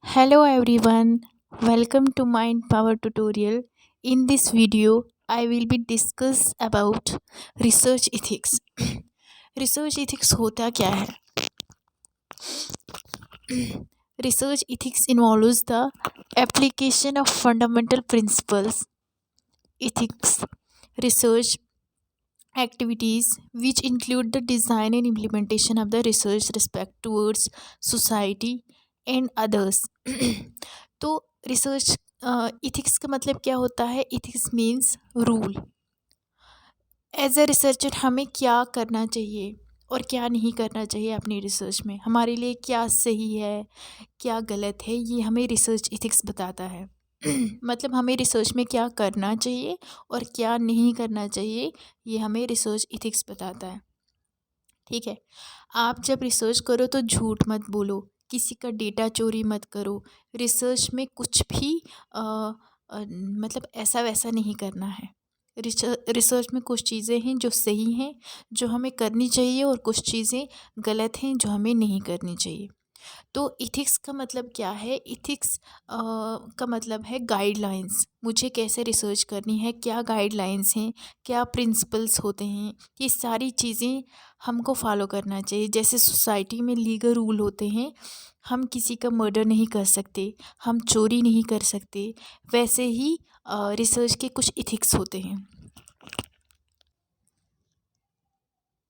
Hello everyone, welcome to Mind Power tutorial. In this video, I will be discuss about research ethics. Research ethics होता क्या है? Research ethics involves the application of fundamental principles, ethics, research activities which include the design and implementation of the research respect towards society and others. तो research ethics का मतलब क्या होता है? Ethics means rule. As a researcher हमें क्या करना चाहिए और क्या नहीं करना चाहिए अपनी रिसर्च में, हमारे लिए क्या सही है क्या गलत है, ये हमें रिसर्च इथिक्स बताता है। मतलब हमें रिसर्च में क्या करना चाहिए और क्या नहीं करना चाहिए, ये हमें रिसर्च इथिक्स बताता है। ठीक है, आप जब रिसर्च करो तो झूठ मत बोलो, किसी का डेटा चोरी मत करो, रिसर्च में कुछ भी मतलब ऐसा वैसा नहीं करना है। रिसर्च में कुछ चीज़ें हैं जो सही हैं, जो हमें करनी चाहिए, और कुछ चीज़ें गलत हैं जो हमें नहीं करनी चाहिए। तो इथिक्स का मतलब क्या है? इथिक्स का मतलब है गाइडलाइंस। मुझे कैसे रिसर्च करनी है, क्या गाइडलाइंस हैं, क्या प्रिंसिपल्स होते हैं, ये सारी चीज़ें हमको फॉलो करना चाहिए। जैसे सोसाइटी में लीगल रूल होते हैं, हम किसी का मर्डर नहीं कर सकते, हम चोरी नहीं कर सकते, वैसे ही रिसर्च के कुछ इथिक्स होते हैं।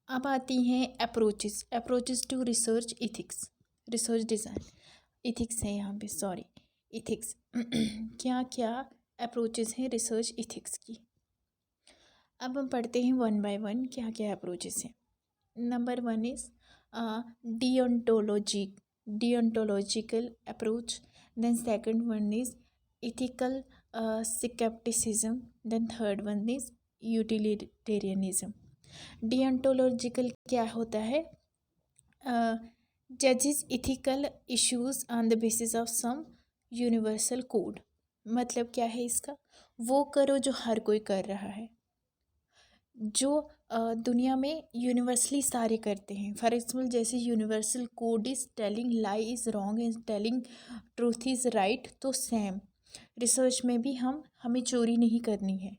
अब आती हैं approaches to research ethics. Research design ethics है यहाँ पे, सॉरी, इथिक्स। क्या क्या अप्रोचेस हैं रिसर्च इथिक्स की? अब हम पढ़ते हैं वन बाय वन क्या क्या अप्रोचेस हैं। Number one is deontology deontological approach. Then second one is ethical scepticism. Then third one is utilitarianism. Deontological क्या होता है? जजेस ethical issues on the basis of some universal code. मतलब क्या है इसका? वो करो जो हर कोई कर रहा है, जो दुनिया में यूनिवर्सली सारे करते हैं। फॉर एग्जाम्पल, जैसे universal code is telling lie is wrong and telling truth is right, तो सेम रिसर्च में भी हमें चोरी नहीं करनी है।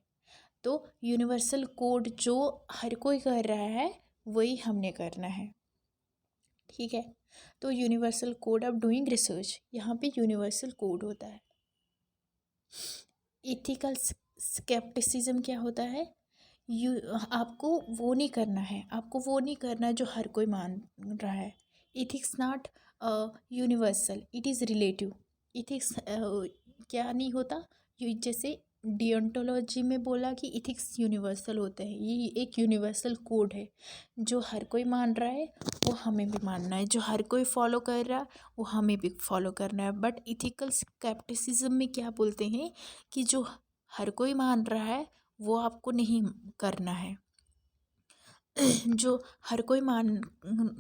तो यूनिवर्सल कोड जो हर कोई कर रहा है वही हमने करना है। ठीक है, तो universal code of doing research, यहाँ पे यूनिवर्सल कोड होता है। इथिकल स्केप्टिसिज्म क्या होता है? यू आपको वो नहीं करना है, आपको वो नहीं करना जो हर कोई मान रहा है। Ethics not universal, it is relative. Ethics क्या नहीं होता? जैसे डियोंटोलॉजी में बोला कि इथिक्स यूनिवर्सल होते हैं, ये एक यूनिवर्सल कोड है, जो हर कोई मान रहा है वो हमें भी मानना है, जो हर कोई फॉलो कर रहा है वो हमें भी फॉलो करना है। बट इथिकल स्केप्टिसिज्म में क्या बोलते हैं कि जो हर कोई मान रहा है वो आपको नहीं करना है। जो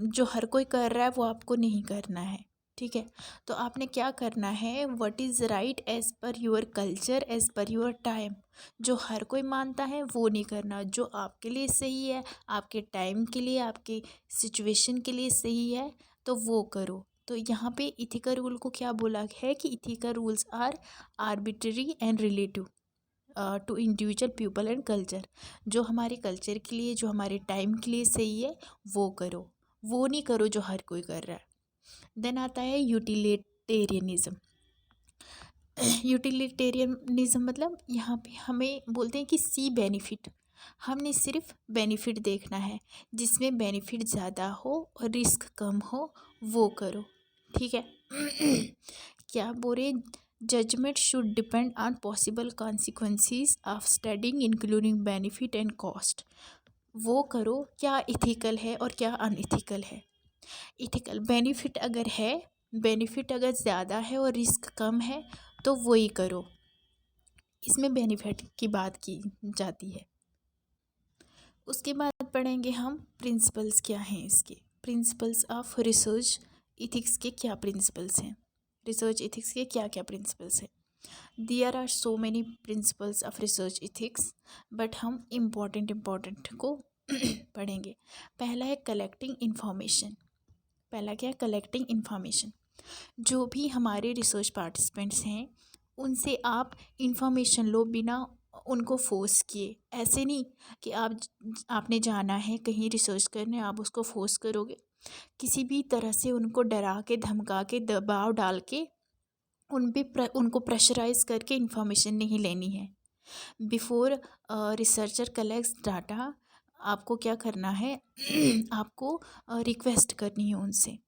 जो हर कोई कर रहा है वो आपको नहीं करना है। ठीक है, तो आपने क्या करना है? What is right as per your culture, as per your time. जो हर कोई मानता है वो नहीं करना, जो आपके लिए सही है, आपके टाइम के लिए, आपके सिचुएशन के लिए सही है, तो वो करो। तो यहाँ पे इथिकल रूल को क्या बोला है कि ethical rules are arbitrary and relative to individual people and culture. जो हमारे कल्चर के लिए, जो हमारे टाइम के लिए सही है वो करो, वो नहीं करो जो हर कोई कर रहा है। देन आता है यूटिलिटेरियनिज्म। यूटिलिटेरियनिज्म मतलब यहाँ पे हमें बोलते हैं कि सी बेनिफिट, हमने सिर्फ बेनिफिट देखना है, जिसमें बेनिफिट ज़्यादा हो और रिस्क कम हो वो करो। ठीक है। क्या बोले? Judgement should depend on possible consequences of studying including benefit and cost. वो करो क्या इथिकल है और क्या अनइथिकल है। इथिकल बेनिफिट अगर है, बेनिफिट अगर ज़्यादा है और रिस्क कम है तो वही करो, इसमें बेनिफिट की बात की जाती है। उसके बाद पढ़ेंगे हम प्रिंसिपल्स क्या हैं इसके। प्रिंसिपल्स ऑफ रिसर्च इथिक्स के क्या प्रिंसिपल्स हैं? रिसर्च इथिक्स के क्या क्या प्रिंसिपल्स हैं? There are so many principles of research ethics, but हम इम्पॉर्टेंट को पढ़ेंगे। पहला है कलेक्टिंग इंफॉर्मेशन। पहला क्या है? Collecting information. जो भी हमारे रिसर्च पार्टिसिपेंट्स हैं उनसे आप इंफॉर्मेशन लो बिना उनको फोर्स किए। ऐसे नहीं कि आपने जाना है कहीं रिसर्च करने, आप उसको फोर्स करोगे। किसी भी तरह से उनको डरा के, धमका के, दबाव डाल के उनको प्रेशराइज करके इंफॉर्मेशन नहीं लेनी है। बिफोर रिसर्चर कलेक्ट्स डाटा, आपको क्या करना है आपको रिक्वेस्ट करनी है उनसे।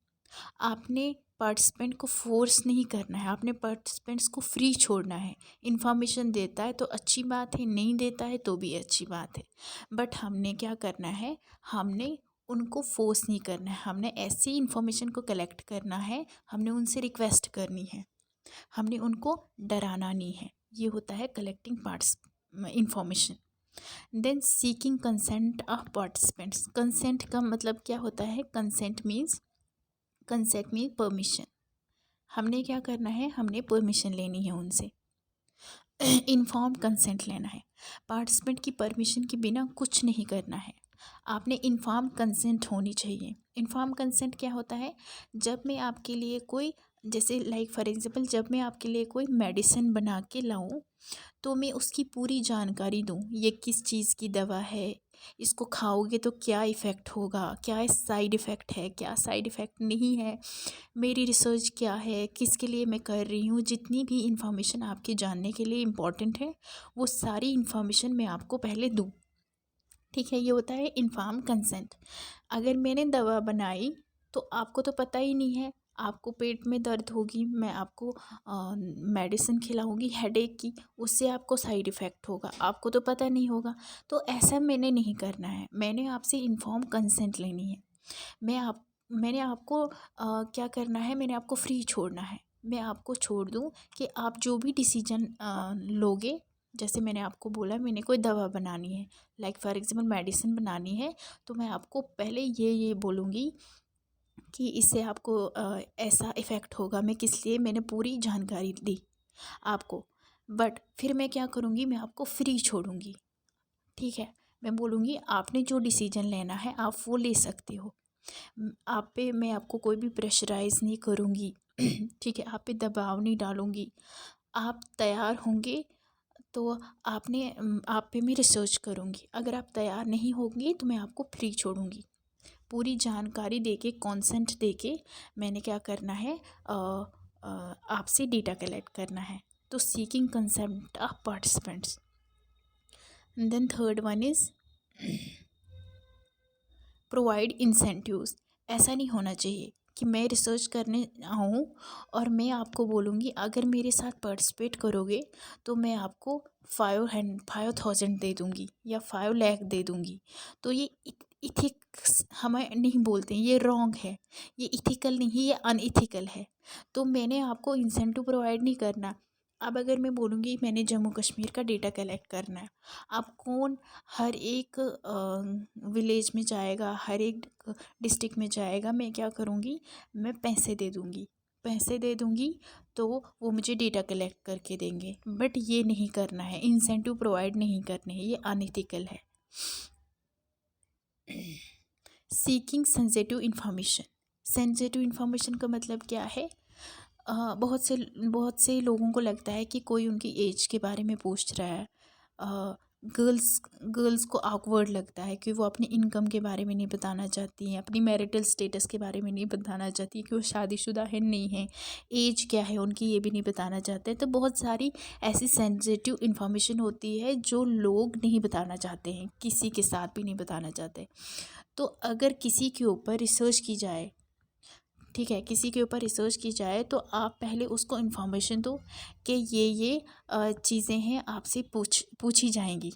आपने पार्टिसिपेंट को फोर्स नहीं करना है, आपने पार्टिसिपेंट्स को फ्री छोड़ना है। इन्फॉर्मेशन देता है तो अच्छी बात है, नहीं देता है तो भी अच्छी बात है। बट हमने क्या करना है, हमने उनको फोर्स नहीं करना है, हमने ऐसी इन्फॉर्मेशन को कलेक्ट करना है, हमने उनसे रिक्वेस्ट करनी है, हमने उनको डराना नहीं है। ये होता है collecting parts information. Then seeking consent of participants. Consent का मतलब क्या होता है? Consent means permission. हमने क्या करना है, हमने परमिशन लेनी है उनसे। इन्फॉर्म कंसेंट लेना है। पार्टिसिपेंट की परमिशन के बिना कुछ नहीं करना है, आपने इन्फॉर्म कंसेंट होनी चाहिए। इन्फॉर्म कंसेंट क्या होता है? जब मैं आपके लिए कोई, जैसे लाइक फॉर एग्जांपल, जब मैं आपके लिए कोई मेडिसिन बना के लाऊं तो मैं उसकी पूरी जानकारी दूं। ये किस चीज़ की दवा है, इसको खाओगे तो क्या इफ़ेक्ट होगा, क्या साइड इफ़ेक्ट है, क्या साइड इफ़ेक्ट नहीं है, मेरी रिसर्च क्या है, किसके लिए मैं कर रही हूँ। जितनी भी इंफॉर्मेशन आपके जानने के लिए इम्पॉर्टेंट है वो सारी इन्फॉर्मेशन मैं आपको पहले दूँ। ठीक है, ये होता है इन्फॉर्म कंसेंट। अगर मैंने दवा बनाई तो आपको तो पता ही नहीं है, आपको पेट में दर्द होगी, मैं आपको मेडिसिन खिलाऊंगी हेडेक की, उससे आपको साइड इफ़ेक्ट होगा, आपको तो पता नहीं होगा। तो ऐसा मैंने नहीं करना है, मैंने आपसे इन्फॉर्म कंसेंट लेनी है। मैंने आपको क्या करना है, मैंने आपको फ्री छोड़ना है। मैं आपको छोड़ दूँ कि आप जो भी डिसीजन लोगे। जैसे मैंने आपको बोला मैंने कोई दवा बनानी है, लाइक फॉर एग्जांपल मेडिसिन बनानी है, तो मैं आपको पहले ये बोलूँगी कि इससे आपको ऐसा इफ़ेक्ट होगा। मैं किस लिए, मैंने पूरी जानकारी दी आपको। बट फिर मैं क्या करूँगी, मैं आपको फ्री छोड़ूँगी। ठीक है, मैं बोलूँगी आपने जो डिसीजन लेना है आप वो ले सकते हो। आप पे मैं आपको कोई भी प्रेशराइज़ नहीं करूँगी। ठीक है, आप पे दबाव नहीं डालूँगी। आप तैयार होंगे तो आप पे मैं रिसर्च करूँगी। अगर आप तैयार नहीं होंगे तो मैं आपको फ्री छोड़ूँगी। पूरी जानकारी देके, कॉन्सेंट देके मैंने क्या करना है, आपसे डेटा कलेक्ट करना है। तो seeking consent of participants. Then third one is provide incentives. ऐसा नहीं होना चाहिए कि मैं रिसर्च करने आऊँ और मैं आपको बोलूँगी अगर मेरे साथ पार्टिसिपेट करोगे तो मैं आपको 5,000 दे दूँगी या 5 लाख दे दूँगी। तो ये इथिक्स हमें नहीं बोलते हैं, ये रॉन्ग है, ये इथिकल नहीं है, ये अनइथिकल है। तो मैंने आपको इंसेंटिव प्रोवाइड नहीं करना। अब अगर मैं बोलूँगी मैंने जम्मू कश्मीर का डेटा कलेक्ट करना है, अब कौन हर एक विलेज में जाएगा, हर एक डिस्ट्रिक्ट में जाएगा, मैं क्या करूँगी, मैं पैसे दे दूँगी। पैसे दे दूँगी तो वो मुझे डेटा कलेक्ट करके देंगे। बट ये नहीं करना है, इंसेंटिव प्रोवाइड नहीं करने हैं, ये अनइथिकल है। Seeking sensitive information. Sensitive information का मतलब क्या है? बहुत से लोगों को लगता है कि कोई उनकी एज के बारे में पूछ रहा है। गर्ल्स को ऑकवर्ड लगता है कि वो अपनी इनकम के बारे में नहीं बताना चाहती हैं, अपनी मैरिटल स्टेटस के बारे में नहीं बताना चाहती कि वो शादीशुदा है नहीं है, एज क्या है उनकी ये भी नहीं बताना चाहते। तो बहुत सारी ऐसी सेंसिटिव इन्फॉर्मेशन होती है जो लोग नहीं बताना चाहते हैं, किसी के साथ भी नहीं बताना चाहते। तो अगर किसी के ऊपर रिसर्च की जाए, ठीक है, किसी के ऊपर रिसर्च की जाए तो आप पहले उसको इन्फॉर्मेशन दो कि ये चीज़ें हैं, आपसे पूछी जाएंगी।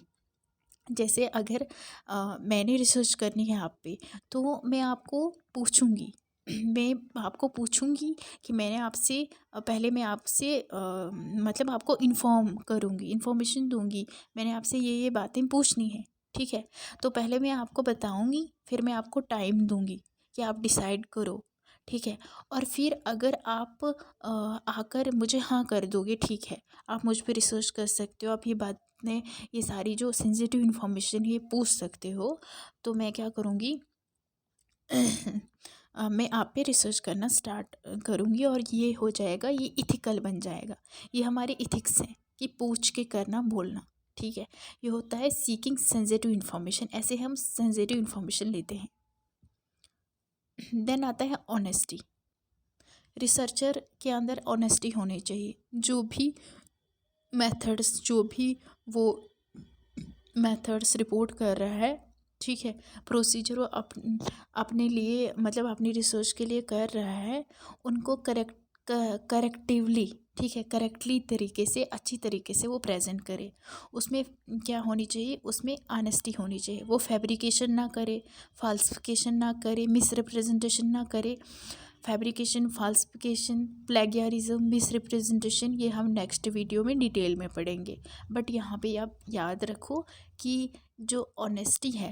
जैसे अगर मैंने रिसर्च करनी है आप पे तो मैं आपको पूछूंगी मैं आपको पूछूंगी कि मैंने आपसे पहले मैं आपसे मतलब आपको इन्फॉर्म करूंगी, इन्फॉर्मेशन दूंगी, मैंने आपसे ये बातें पूछनी है। ठीक है, तो पहले मैं आपको बताऊंगी, फिर मैं आपको टाइम दूंगी कि आप डिसाइड करो। ठीक है, और फिर अगर आप आकर मुझे हाँ कर दोगे, ठीक है, आप मुझ पर रिसर्च कर सकते हो, आप ये बातें, ये सारी जो सेंसिटिव इन्फॉर्मेशन ये पूछ सकते हो। तो मैं क्या करूँगी मैं आप पे रिसर्च करना स्टार्ट करूँगी और ये हो जाएगा, ये इथिकल बन जाएगा। ये हमारे इथिक्स हैं कि पूछ के करना, बोलना, ठीक है। ये होता है सीकिंग सेंसिटिव इन्फॉर्मेशन, ऐसे हम सेंसिटिव इन्फॉर्मेशन लेते हैं। देन आता है ऑनेस्टी। रिसर्चर के अंदर ऑनेस्टी होनी चाहिए। जो भी मेथड्स, जो भी वो मेथड्स रिपोर्ट कर रहा है, ठीक है, प्रोसीजर वो अपने लिए, मतलब अपनी रिसर्च के लिए कर रहा है, उनको करेक्टिवली, ठीक है, करेक्टली तरीके से, अच्छी तरीके से वो प्रेजेंट करे। उसमें क्या होनी चाहिए, उसमें ऑनेस्टी होनी चाहिए। वो फैब्रिकेशन ना करे, फाल्सिफिकेशन ना करे, मिसरिप्रेजेंटेशन ना करे। फैब्रिकेशन, फाल्सिफिकेशन, प्लेगियरिज्म, मिसरिप्रेजेंटेशन, ये हम नेक्स्ट वीडियो में डिटेल में पढ़ेंगे। बट यहाँ पे आप याद रखो कि जो ऑनेस्टी है,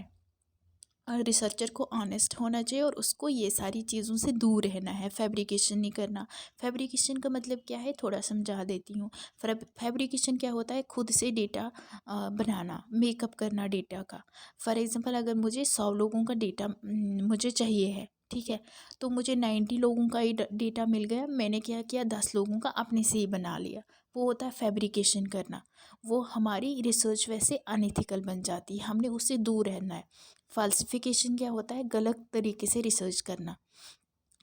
रिसर्चर को ऑनेस्ट होना चाहिए और उसको ये सारी चीज़ों से दूर रहना है। फैब्रिकेशन नहीं करना। फैब्रिकेशन का मतलब क्या है, थोड़ा समझा देती हूँ। फैब्रिकेशन क्या होता है, खुद से डेटा बनाना, मेकअप करना डेटा का। फॉर एग्जांपल, अगर मुझे 100 लोगों का डेटा मुझे चाहिए है, ठीक है, तो मुझे 90 लोगों का ही डेटा मिल गया, मैंने क्या किया, 10 लोगों का अपने से ही बना लिया। वो होता है फैब्रिकेशन करना। वो हमारी रिसर्च वैसे अनइथिकल बन जाती है, हमने उससे दूर रहना है। फाल्सिफिकेशन क्या होता है, गलत तरीके से रिसर्च करना,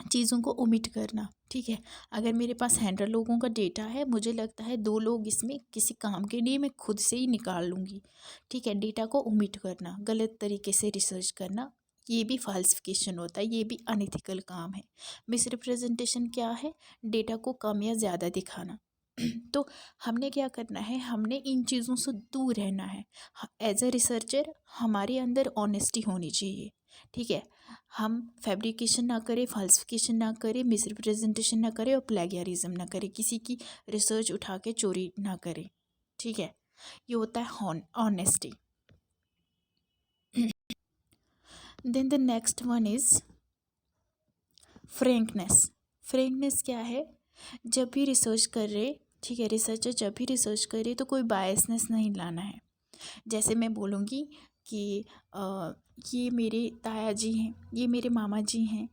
चीज़ों को ओमिट करना, ठीक है। अगर मेरे पास 100 लोगों का डेटा है, मुझे लगता है 2 लोग इसमें किसी काम के लिए, मैं खुद से ही निकाल लूँगी, ठीक है। डेटा को ओमिट करना, गलत तरीके से रिसर्च करना, ये भी फाल्सिफिकेशन होता है, ये भी अनइथिकल काम है। मिसरिप्रेजेंटेशन क्या है, डेटा को कम या ज़्यादा दिखाना। तो हमने क्या करना है, हमने इन चीज़ों से दूर रहना है। एज अ रिसर्चर हमारे अंदर ऑनेस्टी होनी चाहिए, ठीक है। हम फैब्रिकेशन ना करें, फाल्सिफिकेशन ना करें, मिसरिप्रेजेंटेशन ना करें और प्लेगियरिज्म ना करें, किसी की रिसर्च उठा के चोरी ना करें, ठीक है। ये होता है honesty. Then the next one is frankness. Frankness क्या है, जब भी रिसर्च कर रहे, ठीक है, रिसर्चर जब भी रिसर्च करे तो कोई बायसनेस नहीं लाना है। जैसे मैं बोलूँगी कि ये मेरे ताया जी हैं, ये मेरे मामा जी हैं,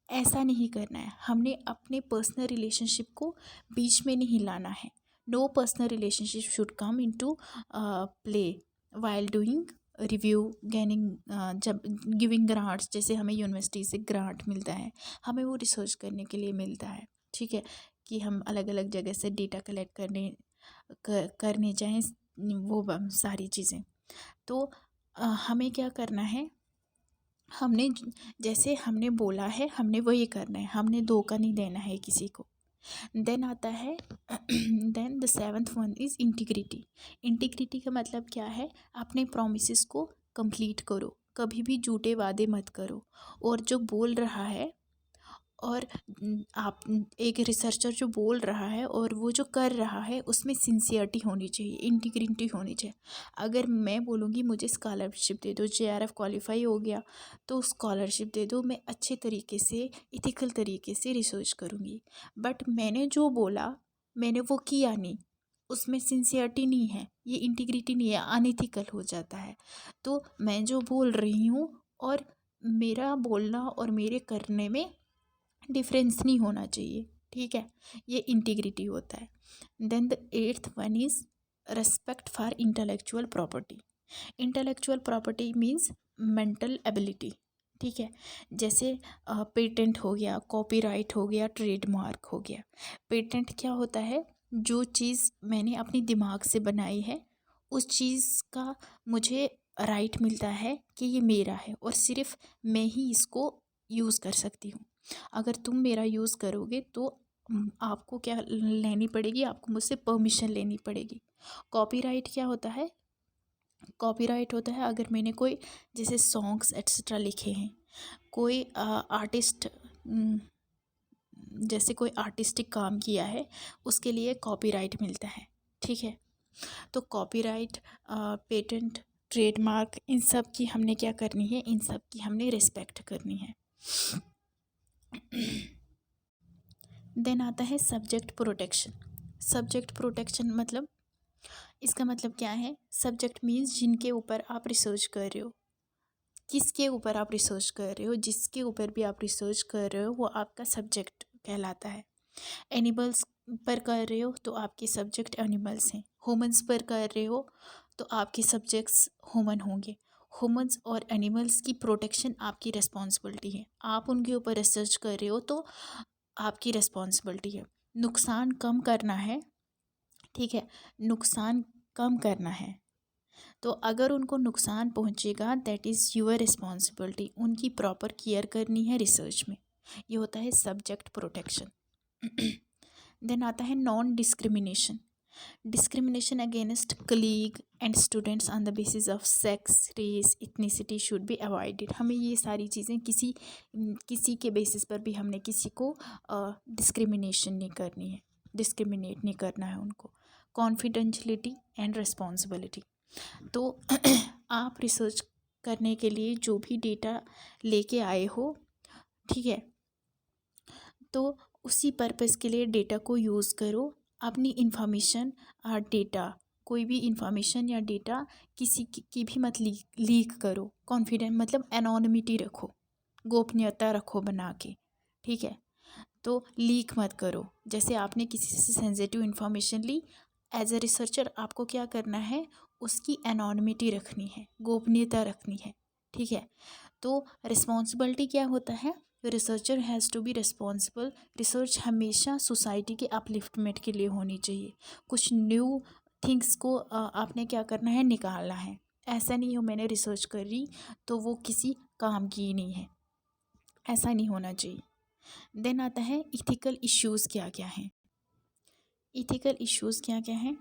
ऐसा नहीं करना है। हमने अपने पर्सनल रिलेशनशिप को बीच में नहीं लाना है। No personal relationship should come into play while doing review, gaining, जब गिविंग ग्रांट्स, जैसे हमें यूनिवर्सिटी से ग्रांट मिलता है, हमें वो रिसर्च करने के लिए मिलता है, ठीक है, कि हम अलग अलग जगह से डेटा कलेक्ट करने चाहें, वो सारी चीज़ें। तो हमें क्या करना है, हमने जैसे हमने बोला है, हमने वही करना है, हमने धोखा नहीं देना है किसी को। देन आता है then the 7th one is integrity. Integrity का मतलब क्या है, अपने प्रोमिसेस को कंप्लीट करो, कभी भी झूठे वादे मत करो। और जो बोल रहा है, और आप, एक रिसर्चर जो बोल रहा है और वो जो कर रहा है, उसमें सिंसियरिटी होनी चाहिए, इंटीग्रिटी होनी चाहिए। अगर मैं बोलूँगी मुझे स्कॉलरशिप दे दो, JRF क्वालिफाई हो गया तो स्कॉलरशिप दे दो, मैं अच्छे तरीके से, इथिकल तरीके से रिसर्च करूँगी, बट मैंने जो बोला मैंने वो किया नहीं, उसमें सिंसियरिटी नहीं है, ये इंटीग्रिटी नहीं है, अनइथिकल हो जाता है। तो मैं जो बोल रही हूँ और मेरा बोलना और मेरे करने में डिफरेंस नहीं होना चाहिए, ठीक है, ये इंटीग्रिटी होता है। Then the 8th one is respect for intellectual property. Intellectual property means mental ability, ठीक है। जैसे पेटेंट हो गया, कॉपीराइट हो गया, ट्रेडमार्क हो गया। पेटेंट क्या होता है, जो चीज़ मैंने अपनी दिमाग से बनाई है, उस चीज़ का मुझे राइट मिलता है कि ये मेरा है और सिर्फ मैं ही इसको यूज़ कर सकती हूँ। अगर तुम मेरा यूज़ करोगे तो आपको क्या लेनी पड़ेगी, आपको मुझसे परमिशन लेनी पड़ेगी। कॉपीराइट क्या होता है, कॉपीराइट होता है अगर मैंने कोई, जैसे सॉन्ग्स एक्सेट्रा लिखे हैं, कोई आर्टिस्ट, जैसे कोई आर्टिस्टिक काम किया है, उसके लिए कॉपीराइट मिलता है, ठीक है। तो कॉपीराइट, पेटेंट, ट्रेडमार्क, इन सब की हमने क्या करनी है, इन सब की हमने रिस्पेक्ट करनी है। देन आता है सब्जेक्ट प्रोटेक्शन। सब्जेक्ट प्रोटेक्शन मतलब, इसका मतलब क्या है, सब्जेक्ट मीन्स जिनके ऊपर आप रिसर्च कर रहे हो, किसके ऊपर आप रिसर्च कर रहे हो, जिसके ऊपर भी आप रिसर्च कर रहे हो वो आपका सब्जेक्ट कहलाता है। एनिमल्स पर कर रहे हो तो आपके सब्जेक्ट एनिमल्स हैं। ह्यूमंस पर कर रहे हो तो आपके सब्जेक्ट्स ह्यूमन होंगे। ह्यूमंस और एनिमल्स की प्रोटेक्शन आपकी रिस्पॉन्सिबिलिटी है। आप उनके ऊपर रिसर्च कर रहे हो तो आपकी रिस्पॉन्सिबिलिटी है। नुकसान कम करना है, ठीक है, नुकसान कम करना है। तो अगर उनको नुकसान पहुंचेगा दैट इज़ यूअर रिस्पॉन्सिबिलिटी। उनकी प्रॉपर केयर करनी है रिसर्च में। ये होता है सब्जेक्ट प्रोटेक्शन। देन आता है non discrimination. Discrimination against colleague and students on the basis of sex, race, ethnicity should be avoided. हमें ये सारी चीज़ें किसी के बेसिस पर भी हमने किसी को डिस्क्रिमिनेशन नहीं करनी है, डिस्क्रिमिनेट नहीं करना है उनको। Confidentiality and responsibility. तो आप रिसर्च करने के लिए जो भी डेटा लेके आए हो, ठीक है, तो उसी पर्पज़ के लिए डेटा को यूज़ करो। अपनी इंफॉर्मेशन और डेटा, कोई भी इंफॉर्मेशन या डेटा किसी की भी मत लीक करो। कॉन्फिडेंट मतलब एनोनिमिटी रखो, गोपनीयता रखो बना के, ठीक है। तो लीक मत करो। जैसे आपने किसी से सेंसिटिव इन्फॉर्मेशन ली, एज ए रिसर्चर आपको क्या करना है, उसकी एनोनिमिटी रखनी है, गोपनीयता रखनी है, ठीक है। तो रिस्पॉन्सिबिलिटी क्या होता है, researcher has to be responsible. Research हमेशा सोसाइटी के अपलिफ्टमेंट के लिए होनी चाहिए। कुछ न्यू थिंग्स को आपने क्या करना है, निकालना है। ऐसा नहीं हो मैंने रिसर्च करी तो वो किसी काम की ही नहीं है, ऐसा नहीं होना चाहिए। देन आता है इथिकल इश्यूज़ क्या क्या हैं। इथिकल इश्यूज़ क्या क्या हैं,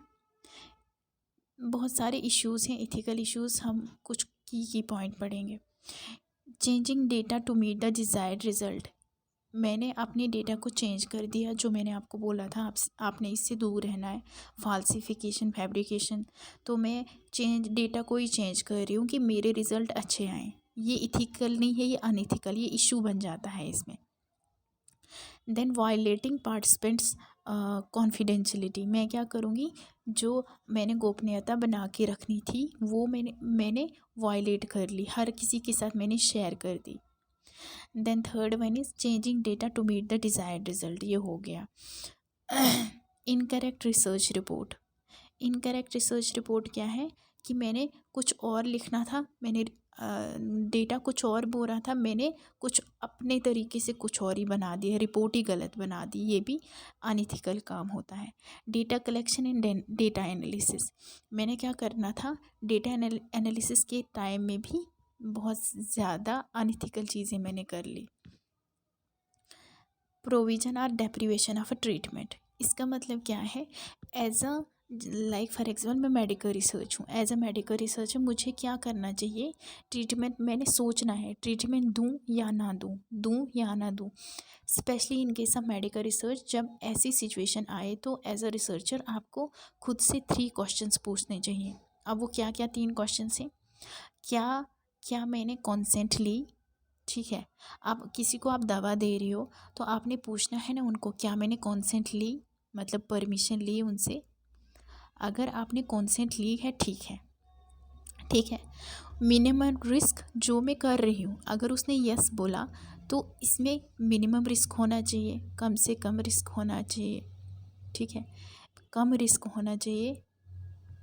बहुत सारे इश्यूज़ हैं इथिकल इश्यूज़। हम कुछ की पॉइंट पढ़ेंगे। Changing data to meet the desired result. मैंने अपने डेटा को चेंज कर दिया, जो मैंने आपको बोला था आपने इससे दूर रहना है, फाल्सिफिकेशन, फैब्रिकेशन। तो मैं डेटा को ही चेंज कर रही हूँ कि मेरे रिज़ल्ट अच्छे आएँ। ये इथिकल नहीं है, ये अनइथिकल, ये इशू बन जाता है इसमें। Then violating participants confidentiality. मैं क्या करूँगी, जो मैंने गोपनीयता बना के रखनी थी वो मैंने वायलेट कर ली, हर किसी के साथ मैंने शेयर कर दी। Then third one is changing data to meet the desired result. ये हो गया। Incorrect research report. Incorrect research report क्या है कि मैंने कुछ और लिखना था, मैंने डेटा कुछ और बोल रहा था, मैंने कुछ अपने तरीके से कुछ और ही बना दिया, रिपोर्ट ही गलत बना दी। ये भी अनइथिकल काम होता है। Data collection and data analysis. मैंने क्या करना था, डेटा एनालिसिस के टाइम में भी बहुत ज़्यादा अनइथिकल चीज़ें मैंने कर ली। प्रोविजन और डेप्रीवेशन ऑफ अ ट्रीटमेंट। इसका मतलब क्या है, as a like for example मैं मेडिकल रिसर्च हूँ, एज अ मेडिकल रिसर्चर मुझे क्या करना चाहिए, ट्रीटमेंट मैंने सोचना है, ट्रीटमेंट दूँ या ना दूँ, दूँ या ना दूँ। Specially in case of medical research, जब ऐसी सिचुएशन आए तो एज अ रिसर्चर आपको खुद से 3 क्वेश्चंस पूछने चाहिए। अब वो क्या क्या 3 क्वेश्चंस हैं, क्या मैंने कॉन्सेंट ली, ठीक है। आप किसी को आप दवा दे रही हो तो आपने पूछना है ना उनको, क्या मैंने कॉन्सेंट ली, मतलब परमिशन ली उनसे। अगर आपने कॉन्सेंट ली है, ठीक है, ठीक है। मिनिमम रिस्क जो मैं कर रही हूँ, अगर उसने यस बोला तो इसमें मिनिमम रिस्क होना चाहिए, कम से कम रिस्क होना चाहिए, ठीक है, कम रिस्क होना चाहिए,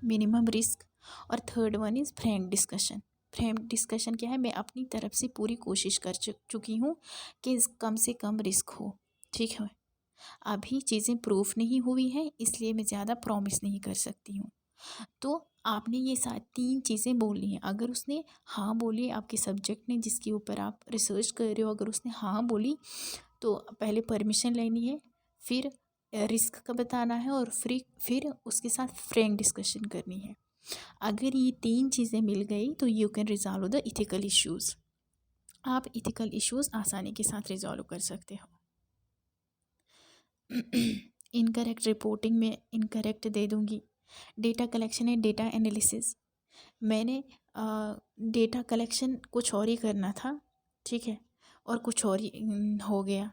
मिनिमम रिस्क। और third one is Frank discussion. Frank discussion क्या है, मैं अपनी तरफ से पूरी कोशिश कर चुकी हूँ कि कम से कम रिस्क हो, ठीक है। अभी चीज़ें प्रूफ नहीं हुई हैं इसलिए मैं ज़्यादा प्रॉमिस नहीं कर सकती हूँ। तो आपने ये 3 चीज़ें बोलनी हैं। अगर उसने हाँ बोली, आपके सब्जेक्ट ने जिसके ऊपर आप रिसर्च कर रहे हो, अगर उसने हाँ बोली तो पहले परमिशन लेनी है, फिर रिस्क का बताना है, और फिर उसके साथ फ्रैंक डिस्कशन करनी है। अगर ये 3 चीज़ें मिल गई तो you can resolve the ethical issues. आप इथिकल इश्यूज़ आसानी के साथ रिजॉल्व कर सकते हो। इनकरेक्ट रिपोर्टिंग में इनकरेक्ट दे दूँगी। Data collection and data analysis. मैंने डेटा कलेक्शन कुछ और ही करना था, ठीक है, और कुछ और ही हो गया,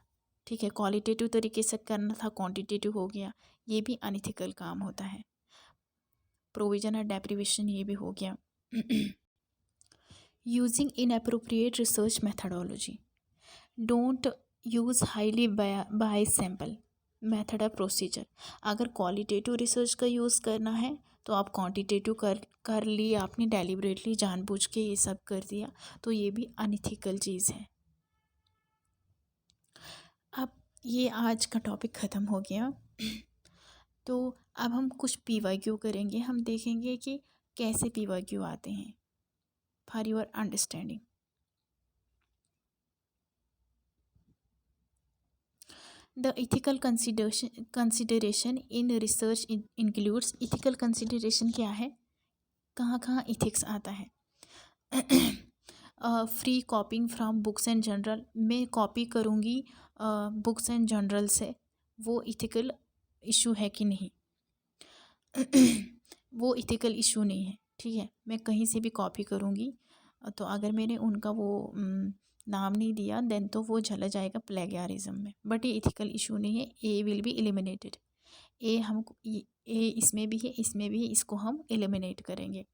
ठीक है। क्वालिटेटिव तरीके से करना था, क्वांटिटेटिव हो गया। ये भी अनइथिकल काम होता है। प्रोविजन और डेप्रीवेशन ये भी हो गया। Using inappropriate research methodology, don't use highly bias sample method of procedure. अगर क्वालिटेटिव रिसर्च का यूज़ करना है तो आप क्वांटिटेटिव कर लिए, आपने डेलिबरेटली जानबूझ के ये सब कर दिया, तो ये भी अनइथिकल चीज़ है। अब ये आज का टॉपिक ख़त्म हो गया। तो अब हम कुछ पीवाईक्यू करेंगे, हम देखेंगे कि कैसे पीवाईक्यू आते हैं for your understanding. The ethical consideration in research includes, ethical consideration क्या है, कहाँ कहाँ इथिक्स आता है। Free कॉपिंग from books and general, मैं कॉपी करूँगी बुक्स एंड जनरल से, वो इथिकल इशू है कि नहीं? वो इथिकल इशू नहीं है, ठीक है। मैं कहीं से भी कॉपी करूँगी तो अगर मैंने उनका वो नाम नहीं दिया देन तो वो चला जाएगा प्लेगैरिज्म में, बट ये इथिकल इशू नहीं है। ए विल बी एलिमिनेटेड, ए इसमें भी है, इसमें भी है, इसको हम एलिमिनेट करेंगे।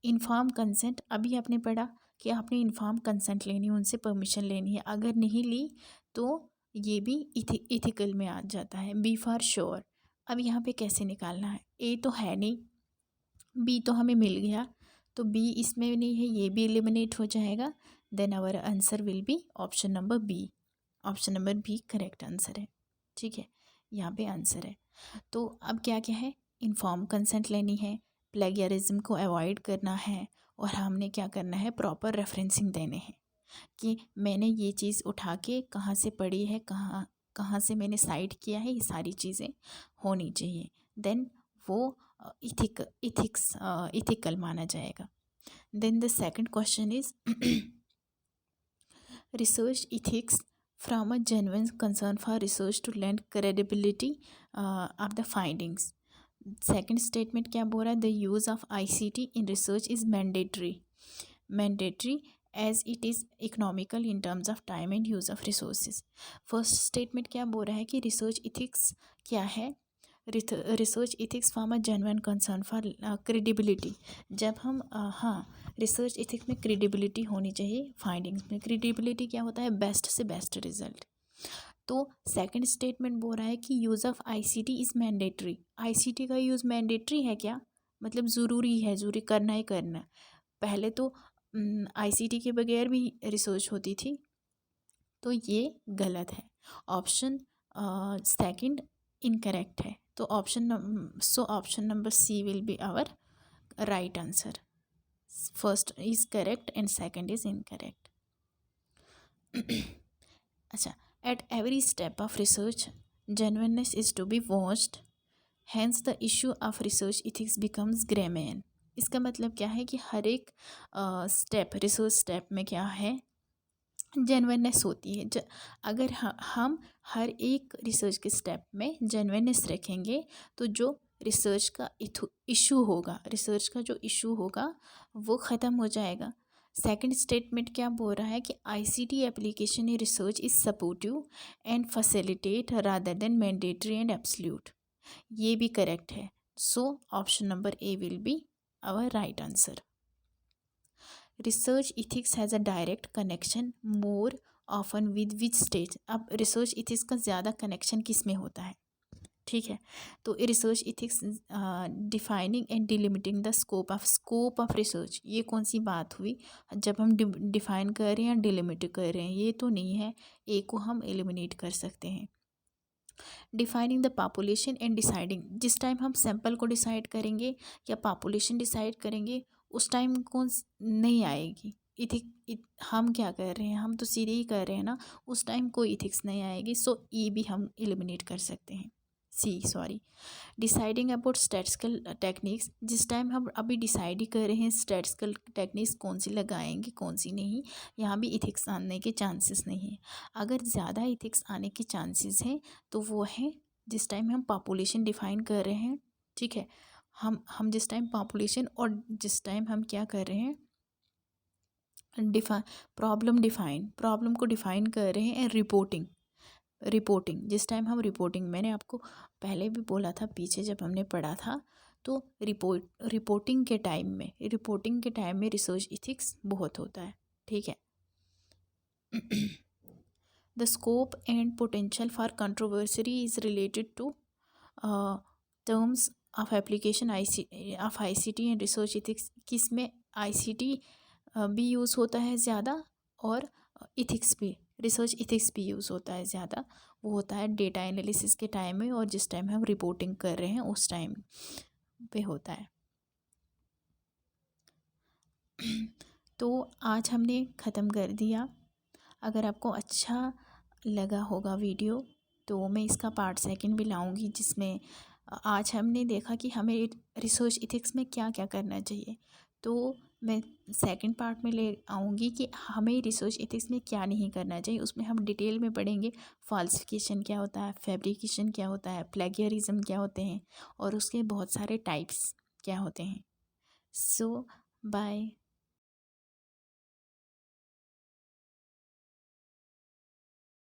इन्फॉर्म कंसेंट, अभी आपने पढ़ा कि आपने इन्फॉर्म कंसेंट लेनी है, उनसे परमिशन लेनी है, अगर नहीं ली तो ये भी इथिकल में आ जाता है। बी फॉर श्योर, अब यहाँ पे कैसे निकालना है, ए तो है नहीं, बी तो हमें मिल गया, तो बी इसमें नहीं है, ये भी एलिमिनेट हो जाएगा। Then our answer will be option number B. Option number B correct answer है, ठीक है, यहाँ पे आंसर है। तो अब क्या क्या है, इन्फॉर्म कंसेंट लेनी है, प्लेगियरिज्म को अवॉइड करना है, और हमने क्या करना है, प्रॉपर रेफरेंसिंग देने हैं कि मैंने ये चीज़ उठा के कहाँ से पढ़ी है, कहाँ कहाँ से मैंने साइट किया है, ये सारी चीज़ें होनी चाहिए। देन वो इथिकल माना जाएगा। Then the second question is research ethics from a genuine concern for research to lend credibility of the findings. Second statement क्या बोल रहा है, the use of ICT in research is mandatory as it is economical in terms of time and use of resources. First statement क्या बोल रहा है कि research ethics क्या है, research ethics from a genuine concern for credibility. जब हम हाँ, रिसर्च इथिक्स में क्रेडिबिलिटी होनी चाहिए, फाइंडिंग्स में क्रेडिबिलिटी क्या होता है, बेस्ट से बेस्ट रिजल्ट। तो सेकंड स्टेटमेंट बोल रहा है कि use of ICT is mandatory. ICT का यूज़ मैंडेटरी है क्या, मतलब ज़रूरी है, ज़रूरी करना ही करना। पहले तो आईसीटी के बगैर भी रिसर्च होती थी, तो ये गलत है। ऑप्शन सेकंड इनकरेक्ट है, तो option number C will be our right answer. First is correct and second is incorrect. अच्छा, at every step of research genuineness is to be watched, hence the issue of research ethics becomes germane. इसका मतलब क्या है कि हर एक step, research step में क्या है, जेन्युइननेस होती है। अगर हम हर एक रिसर्च के स्टेप में जेन्युइननेस रखेंगे तो जो रिसर्च का इशू होगा, रिसर्च का जो इशू होगा वो ख़त्म हो जाएगा। सेकंड स्टेटमेंट क्या बोल रहा है कि ICT application in research is supportive and facilitate rather than mandatory and absolute, ये भी करेक्ट है। So option number A will be our right answer. Research ethics has a direct connection more often with which stage. अब research ethics का ज़्यादा connection किस में होता है, ठीक है। तो research ethics defining and delimiting the scope of research, ये कौन सी बात हुई, जब हम डिफाइन कर रहे हैं या डिलिमिट कर रहे हैं, ये तो नहीं है, ए को हम एलिमिनेट कर सकते हैं। Defining the population and deciding, जिस टाइम हम सैंपल को डिसाइड करेंगे या पॉपुलेशन डिसाइड करेंगे उस टाइम कौन नहीं आएगी हम क्या कर रहे हैं, हम तो सीधे ही कर रहे हैं ना, उस टाइम कोई इथिक्स नहीं आएगी। सो ई भी हम एलिमिनेट कर सकते हैं, sorry. Deciding about statistical techniques, जिस टाइम हम अभी डिसाइड ही कर रहे हैं स्टैटिस्टिकल टेक्निक्स कौन सी लगाएंगे कौन सी नहीं, यहाँ भी इथिक्स आने के चांसेस नहीं है। अगर ज़्यादा इथिक्स आने के चांसेस हैं तो वो है जिस टाइम हम पॉपुलेशन डिफाइन कर रहे हैं, ठीक है, हम जिस टाइम पॉपुलेशन और जिस टाइम हम क्या कर रहे हैं, प्रॉब्लम को डिफाइन कर रहे हैं। रिपोर्टिंग जिस टाइम हम रिपोर्टिंग, मैंने आपको पहले भी बोला था पीछे जब हमने पढ़ा था, तो रिपोर्टिंग के टाइम में रिसर्च इथिक्स बहुत होता है, ठीक है। The scope and potential for controversy is related to terms of application ICT and research ethics. किसमें ICT भी यूज़ होता है ज़्यादा और इथिक्स भी, रिसर्च इथिक्स भी यूज़ होता है ज़्यादा। वो होता है डेटा एनालिसिस के टाइम में और जिस टाइम हम रिपोर्टिंग कर रहे हैं उस टाइम पे होता है। तो आज हमने ख़त्म कर दिया। अगर आपको अच्छा लगा होगा वीडियो तो मैं इसका पार्ट 2 भी लाऊंगी, जिसमें आज हमने देखा कि हमें रिसर्च इथिक्स में क्या क्या करना चाहिए। तो मैं 2 पार्ट में ले आऊँगी कि हमें रिसर्च इथिक्स में क्या नहीं करना चाहिए। उसमें हम डिटेल में पढ़ेंगे फॉल्सिफिकेशन क्या होता है, फैब्रिकेशन क्या होता है, प्लेगियरिज्म क्या होते हैं और उसके बहुत सारे टाइप्स क्या होते हैं। सो बाय।